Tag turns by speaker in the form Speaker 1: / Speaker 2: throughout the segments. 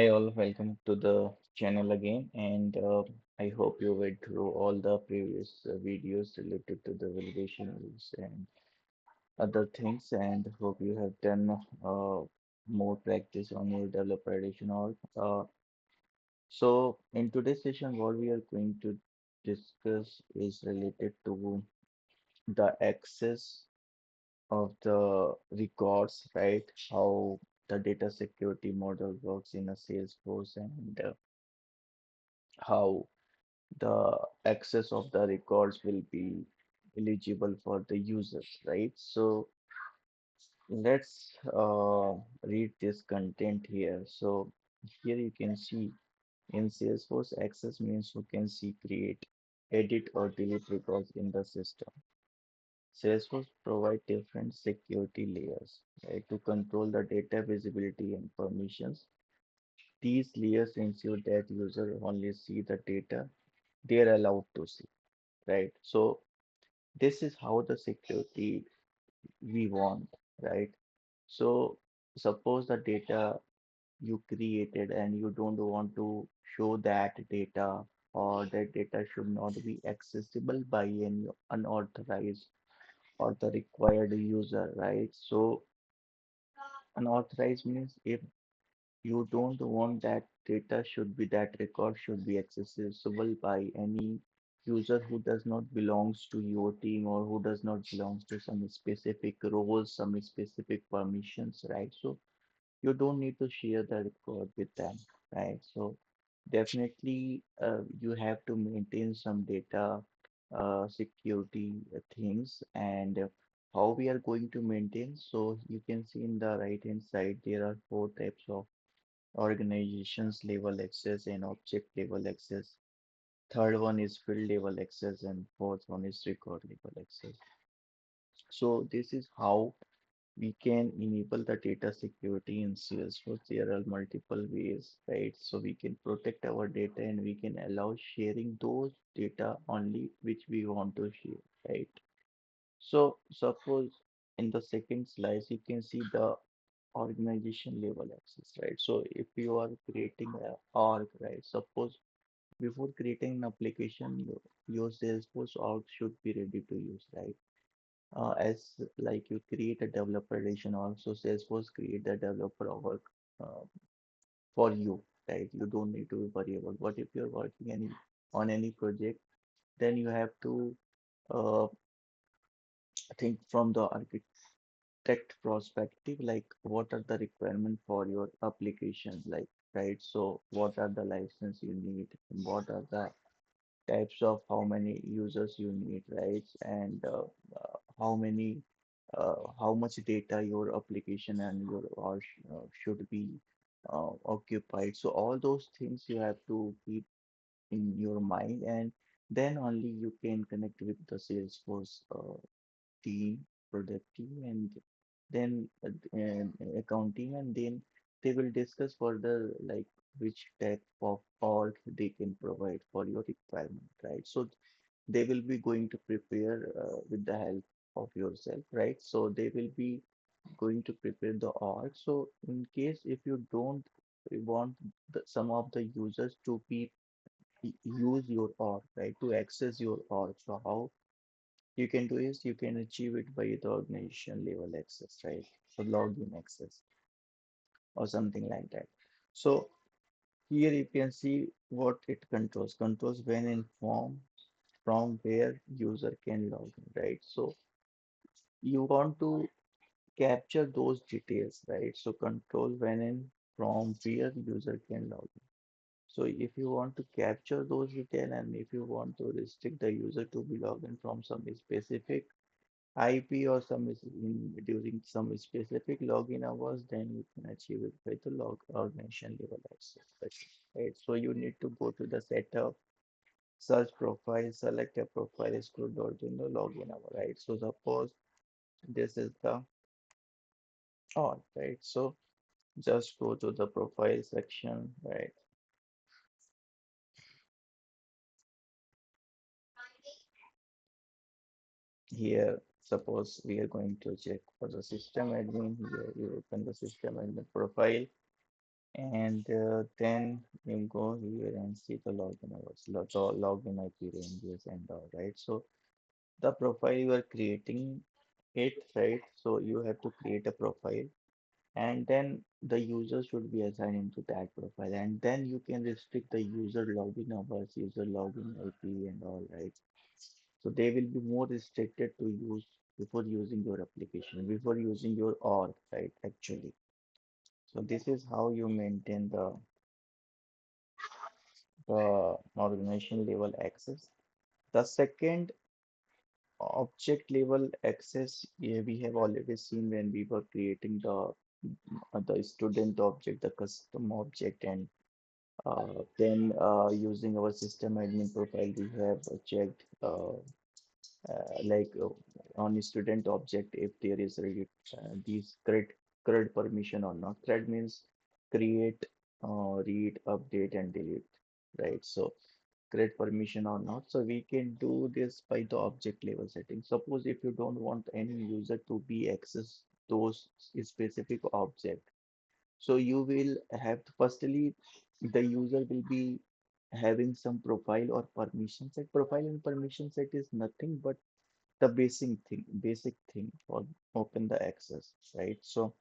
Speaker 1: Hi all, welcome to the channel again, and I hope you went through all the previous videos related to the validation rules and other things, and hope you have done more practice on your developer edition. Or so in today's session, what we are going to discuss is related to the access of the records, right? How the data security model works in a Salesforce and how the access of the records will be eligible for the users, right? So let's read this content here. So here you can see in Salesforce access means who can see, create, edit or delete records in the system. Salesforce provide different security layers, right, to control the data visibility and permissions. These layers ensure that user only see the data they're allowed to see, right? So this is how the security we want, right? So suppose the data you created and you don't want to show that data, or that data should not be accessible by any unauthorized or the required user, right? So unauthorized means if you don't want that data should be that record should be accessible by any user who does not belongs to your team, or who does not belongs to some specific roles, some specific permissions, right? So you don't need to share the record with them, right? So definitely you have to maintain some data security things, and how we are going to maintain. So you can see in the right hand side there are four types of organizations level access and object level access. Third one is field level access, and fourth one is record level access. So this is how we can enable the data security in Salesforce. There are multiple ways, right? So we can protect our data and we can allow sharing those data only which we want to share, right? So suppose in the second slice you can see the organization level access, right? So if you are creating a org, right? Suppose before creating an application, your Salesforce org should be ready to use, right? As like you create a developer edition, also Salesforce create the developer org uh, for you, right? You don't need to worry about what if you're working any on any project, then you have to uh, think from the architect perspective, like what are the requirements for your application, like, right? So what are the license you need, what are the types of how many users you need, right? And how many how much data your application and your or should be occupied. So all those things you have to keep in your mind, and then only you can connect with the Salesforce team, product team, and then account team, and then they will discuss further like which type of org they can provide for your requirement, right? So they will be going to prepare with the help of yourself, right? So they will be going to prepare the org. So in case if you don't want some of the users to be use your org, right, to access your org, so how you can do is you can achieve it by the organization level access, right? So login access or something like that. So here you can see what it controls. Controls when in form from where user can log in, right? So you want to capture those details, right? So control when in from where user can log in. So if you want to capture those details, and if you want to restrict the user to be logged in from some specific IP or during some specific login hours, then you can achieve it by the log organization level access. Right? So you need to go to the setup, search profile, select a profile, scroll down to the login hour, right? So suppose this is the on, right? So just go to the profile section, right? Here, suppose we are going to check for the system admin. Here you open the system admin profile. And then you go here and see the login hours, login IP ranges and all, right? So the profile you are creating it, right? So you have to create a profile, and then the user should be assigned into that profile, and then you can restrict the user login hours, user login IP and all, right? So they will be more restricted to use before using your application, before using your org, right? Actually. So this is how you maintain the organization level access. The second object level access, yeah, we have already seen when we were creating the student object, the custom object, and then using our system admin profile, we have checked like on student object if there is these CRUD permission or not. CRUD means create, read, update, and delete, right? So create permission or not. So we can do this by the object level setting. Suppose if you don't want any user to be access those specific object, so you will have to, firstly, the user will be having some profile or permission set. Profile and permission set is nothing but the basic thing for open the access, right? So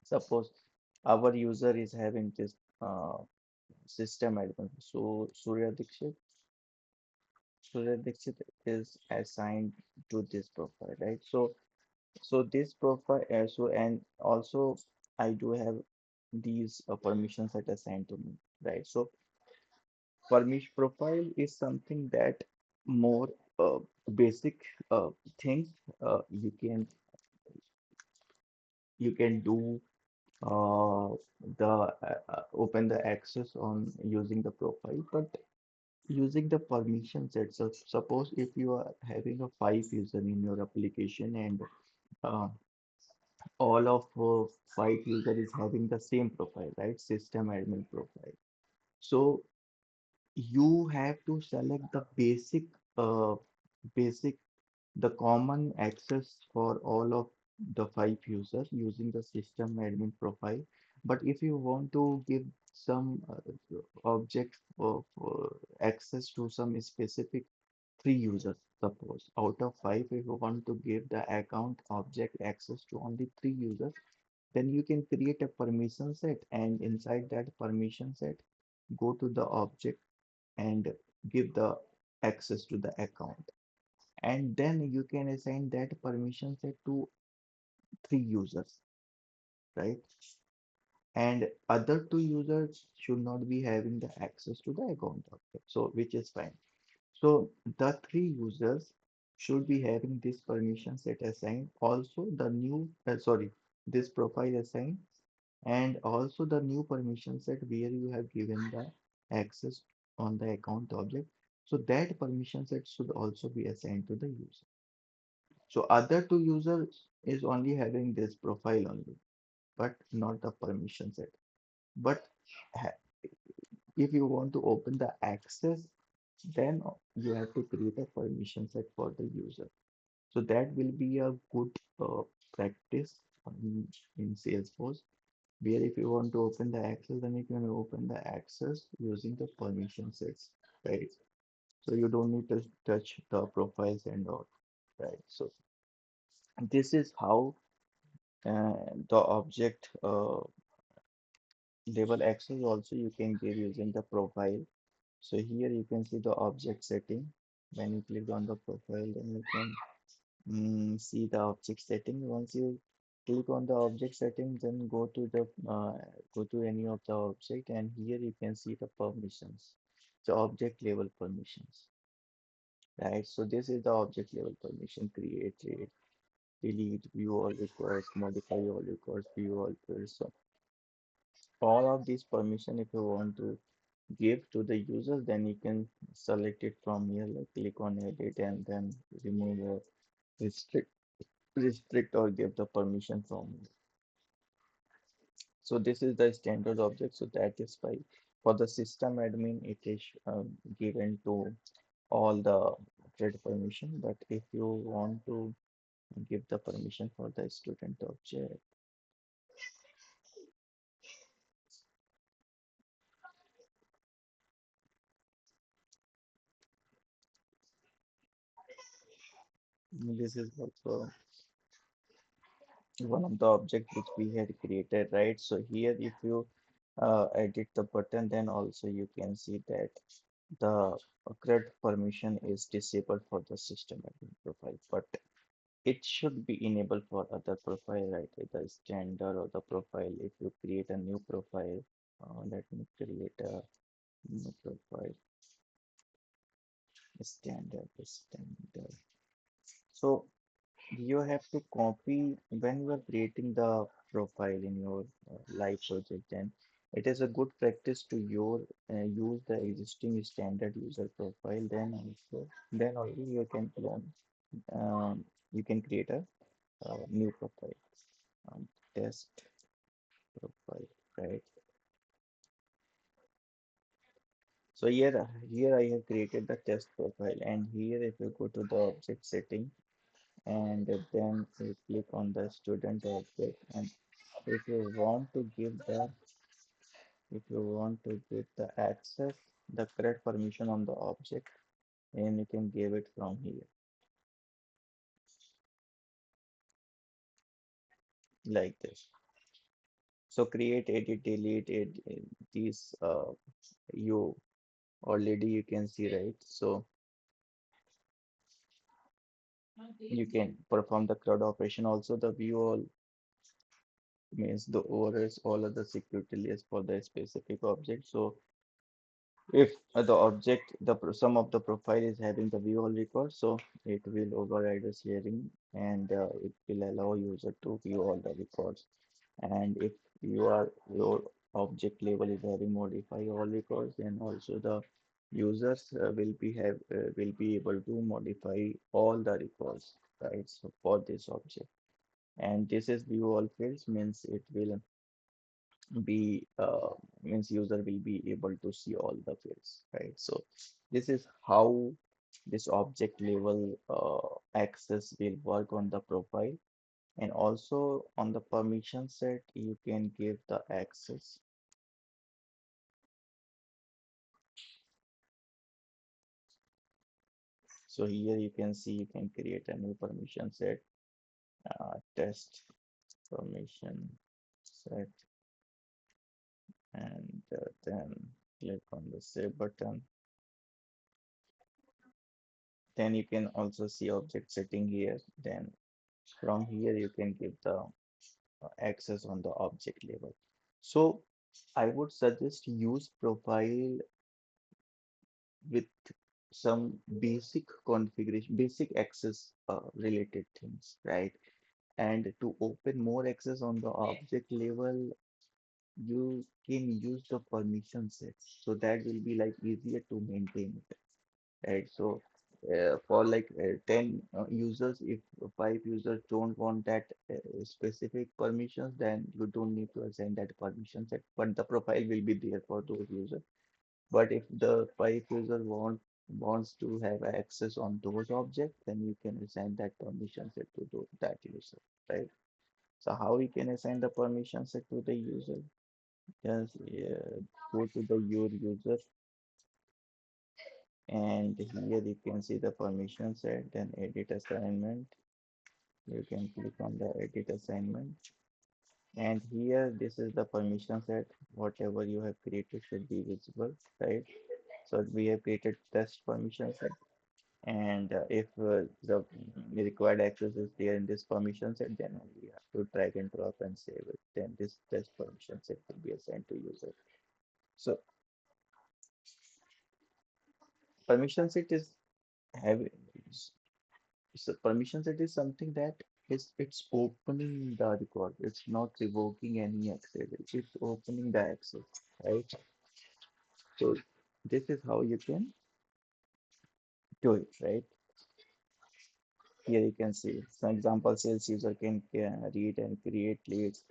Speaker 1: suppose our user is having this system admin. So Surya Dixit is assigned to this profile, right? So this profile, and also I do have these permissions that assigned to me, right? So permission profile is something that more basic things you can do the open the access on using the profile, but using the permission set. So suppose if you are having a five user in your application, and uh, all of five user is having the same profile, right? System admin profile. So you have to select the uh, basic, the common access for all of the five users using the system admin profile. But if you want to give some object of access to some specific three users, suppose out of five, if you want to give the account object access to only three users, then you can create a permission set, and inside that permission set, go to the object and give the access to the account, and then you can assign that permission set to three users, right? And other two users should not be having the access to the account object, so which is fine. So the three users should be having this permission set assigned, also the new sorry, this profile assigned, and also the new permission set where you have given the access on the account object. So that permission set should also be assigned to the user. So other two users is only having this profile only, but not the permission set. But ha- if you want to open the access, then you have to create a permission set for the user. So that will be a good practice in Salesforce, where if you want to open the access, then you can open the access using the permission sets, right? So you don't need to touch the profiles and all, right? So this is how the object label access also you can give using the profile. So here you can see the object setting. When you click on the profile, then you can see the object setting. Once you click on the object setting, then go to any of the object, and here you can see the permissions, the object level permissions, right? So this is the object level permission: create, read, delete, view all requests, modify all requests, view all fields. So all of these permission, if you want to give to the users, then you can select it from here, like click on edit and then remove or restrict or give the permission from here. So this is the standard object. So that is why for the system admin it is given to all the thread permission. But if you want to give the permission for the student object, This is also one of the object which we had created, right? So here, if you edit the button, then also you can see that the CRUD permission is disabled for the system admin profile, but it should be enabled for other profile, right? The standard or the profile. If you create a new profile, let me create a new profile, standard. So you have to copy when you are creating the profile in your live project, and it is a good practice to use the existing standard user profile. Then only you can clone. You can create a new profile, test profile, right? So here I have created the test profile, and here if you go to the object setting, and then you click on the student object, and if you want to give the if you want to give the access, the correct permission on the object, and you can give it from here like this. So create, edit, delete it, these you already you can see, right? So you can perform the CRUD operation. Also the view all means the overrides all of the security layers for the specific object. So if the object, some of the profile is having the view all record, so it will override the sharing, and it will allow user to view all the records. And if your object level is having modify all records, then also the users will be able to modify all the records, right? So for this object, and this is view all fields means it will be means user will be able to see all the fields, right? So this is how this object level access will work on the profile, and also on the permission set you can give the access. So here you can see you can create a new permission set, test permission set, and then click on the save button. Then you can also see object setting here. Then from here you can give the access on the object level. So I would suggest use profile with some basic configuration, basic access related things, right? And to open more access on the object level, you can use the permission sets. So that will be like easier to maintain it, right? So for like 10 users, if 5 users don't want that specific permissions, then you don't need to assign that permission set, but the profile will be there for those users. But if the 5 users wants to have access on those objects, then you can assign that permission set to that user, right? So how we can assign the permission set to the user? Just go to the your user, and here you can see the permission set, then edit assignment. You can click on the edit assignment, and here this is the permission set. Whatever you have created should be visible, right? So we have created test permission set, and if the required access is there in this permission set, then we have to drag and drop and save it. Then this test permission set will be assigned to user. So permission set is having so permission set is something that it's opening the record. It's not revoking any access. It's opening the access, right? So this is how you can do it, right? Here you can see some example sales user can read and create leads,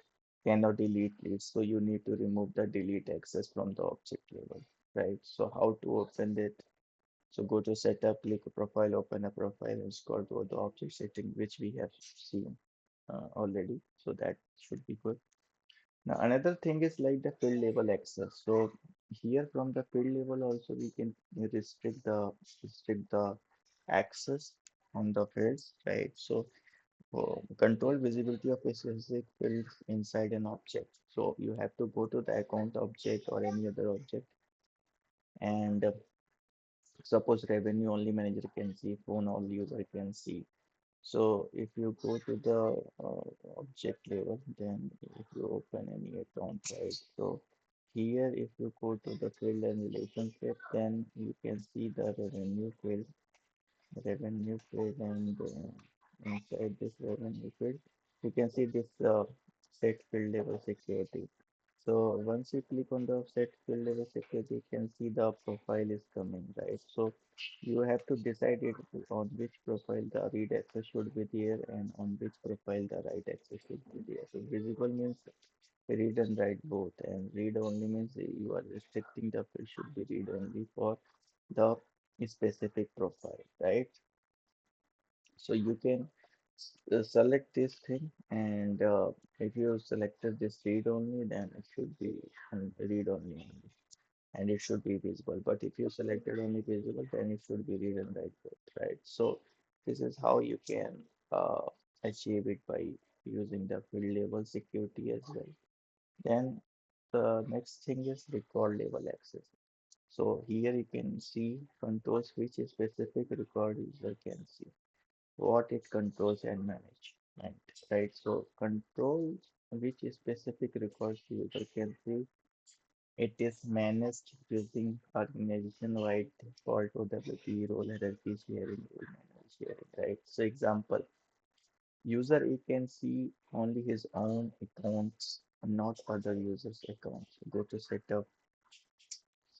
Speaker 1: cannot delete leads. So you need to remove the delete access from the object level, right? So how to open it? So go to setup, click profile, open a profile, and scroll to the object setting, which we have seen already. So that should be good. Now another thing is like the field level access. So here from the field level also we can restrict the access. on the fields, right? So control visibility of a specific field inside an object. So you have to go to the account object or any other object, and suppose revenue only manager can see, phone only user can see. So if you go to the object level, then if you open any account, right? So here, if you go to the field and relationship, then you can see the revenue field, and inside this revenue field, you can see this set field level security. So once you click on the set field level security, you can see the profile is coming, right? So you have to decide it on which profile the read access should be there and on which profile the write access should be there. So visible means read and write both, and read only means you are restricting the field should be read only for the specific profile, right? So you can select this thing, and if you selected this read only, then it should be read only, and it should be visible. But if you selected only visible, then it should be read and write both, right? So this is how you can uh, achieve it by using the field level security as well. Then the next thing is record level access. So here you can see controls which a specific record user can see, what it controls and management, right? So controls which specific records user can see. It is managed using organization-wide default OWD role hierarchy sharing, role manual sharing, right? So example, user he can see only his own accounts, not other users' accounts. Go to setup,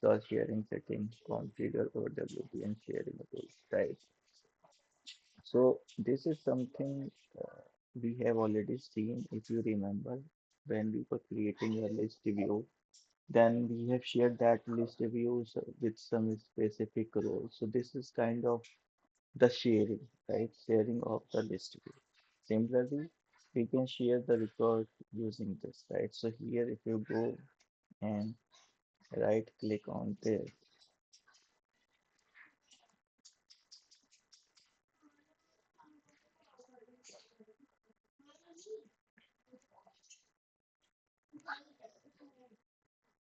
Speaker 1: search sharing settings, configure OWD and sharing rules, right? So this is something we have already seen. If you remember, when we were creating a list view, then we have shared that list views with some specific roles. So this is kind of the sharing, right? Sharing of the list view. Similarly, we can share the record using this, right? So here, if you go and right click on this,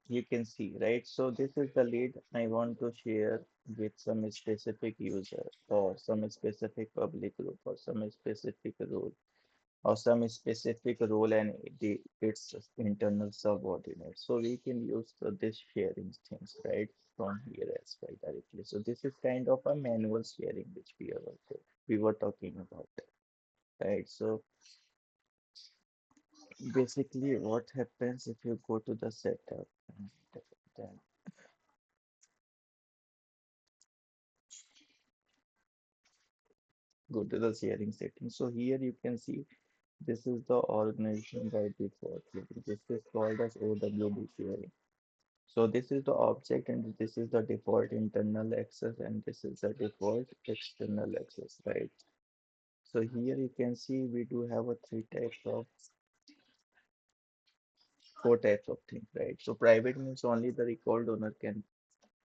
Speaker 1: you can see, right? So this is the lead I want to share with some specific user or some specific public group or some specific role or some specific role and its internal subordinate. So we can use this sharing things, right, from here as well directly. So this is kind of a manual sharing which we were talking about, right? So basically what happens if you go to the setup and then go to the sharing settings. So here you can see this is the organization by default. This is called as OWD sharing. So this is the object and this is the default internal access and this is the default external access, right? So here you can see we do have a four types of things, right? So private means only the record owner can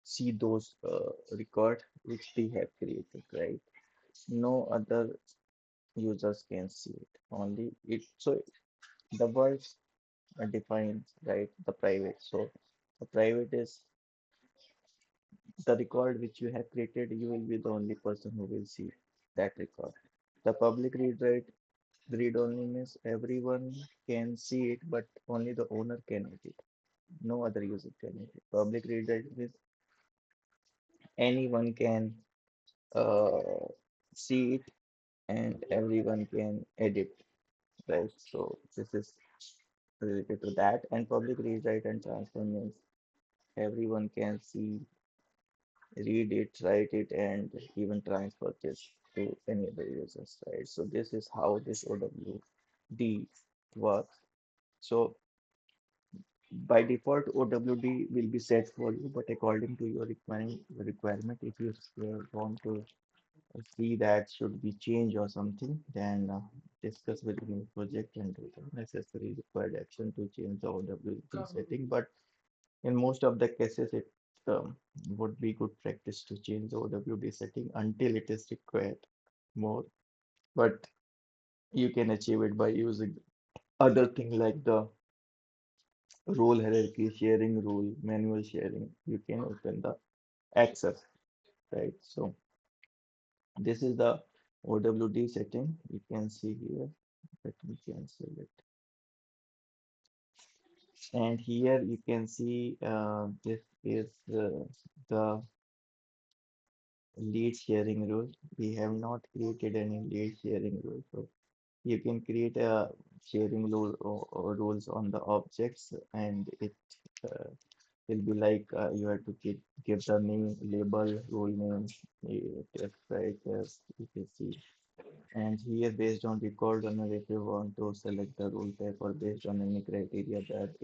Speaker 1: see those record which they have created, right? No other users can see it. Only it. So the word defines, right, the private. So the private is the record which you have created, you will be the only person who will see that record. The public read only means everyone can see it, but only the owner can edit. No other user can edit. Public read write means anyone can uh, see it and everyone can edit, right? So this is related to that. And public read write and transfer means everyone can see, read it, write it, and even transfer this to any other users, right? So this is how this OWD works. So by default, OWD will be set for you, but according to your requirement, if you want to see that should be changed or something, then discuss with the project and do the necessary required action to change the OWD setting. But in most of the cases, it would be good practice to change the OWD setting until it is required. more, but you can achieve it by using other thing like the role hierarchy, sharing rule, manual sharing. You can open the access, right? So this is the OWD setting. You can see here. Let me cancel it. And here you can see this is the lead sharing rule. We have not created any lead sharing rule. So you can create a sharing rule or rules on the objects, and it uh, will be like you have to give the name, label, role name, test right as you can see. And here, based on record owner, if you want to select the rule type or based on any criteria that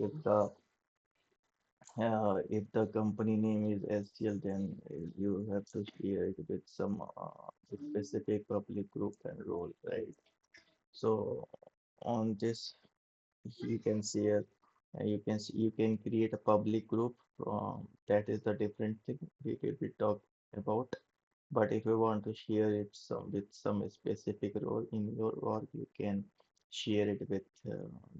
Speaker 1: if the company name is STL, then you have to share it with some specific public group and role, right? So on this, you can share, you can create a public group. That is the different thing we will talk about. But if you want to share it with some specific role in your work, you can share it with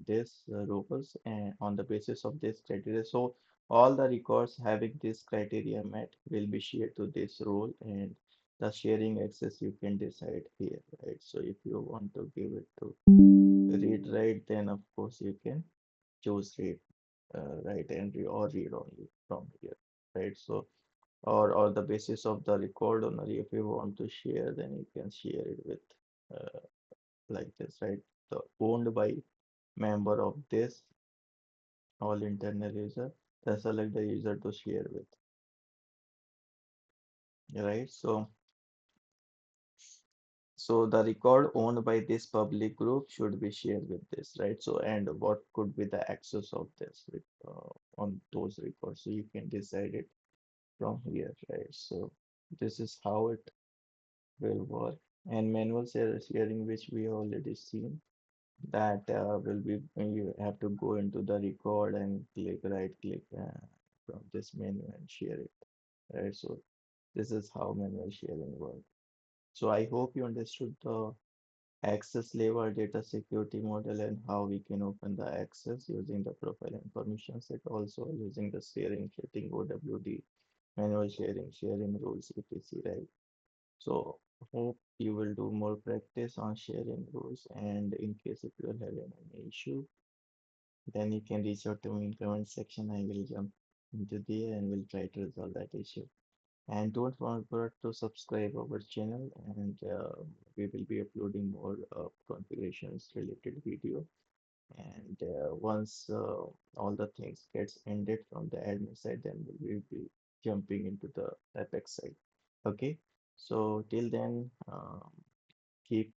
Speaker 1: this roles and on the basis of this criteria. So all the records having this criteria met will be shared to this role, and the sharing access you can decide here, right? So if you want to give it to read write, then of course you can choose read write and or read only from here, right? So or the basis of the record only, if you want to share, then you can share it with uh, like this, right? So owned by member of this all internal user, then select the user to share with, right? So the record owned by this public group should be shared with this, right? So and what could be the access of this on those records, so you can decide it from here, right? So this is how it will work. And manual sharing, which we already seen, that will be when you have to go into the record and right click from this menu and share it, right? So this is how manual sharing works. So I hope you understood the access layer data security model and how we can open the access using the profile information set, also using the sharing setting OWD, manual sharing rules, etc. Right? So hope you will do more practice on sharing rules, and in case if you are having any issue, then you can reach out to me in comment section. I will jump into there and will try to resolve that issue. And don't forget to subscribe our channel, and we will be uploading more configurations related video. And once all the things gets ended from the admin side, then we will be jumping into the Apex side. Okay, so till then, keep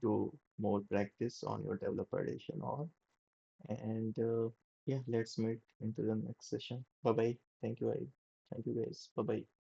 Speaker 1: do more practice on your developer edition or and yeah, let's meet into the next session. Bye bye. Thank you. Thank you guys. Bye bye.